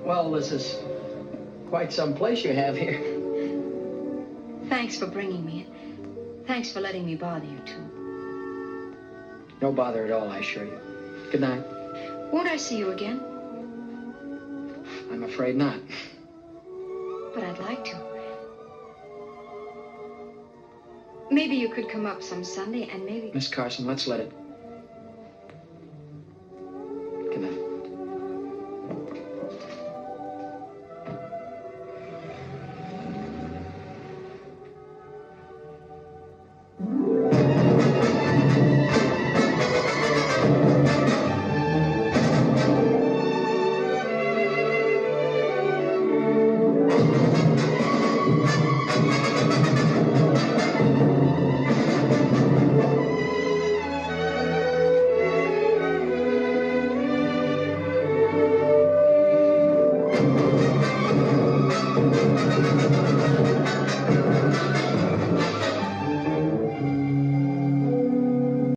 Well, this is quite some place you have here. Thanks for bringing me. Thanks for letting me bother you, too. No bother at all, I assure you. Good night. Won't I see you again? I'm afraid not. But I'd like to. Maybe you could come up some Sunday and maybe... Miss Carson, let's let it. Good night.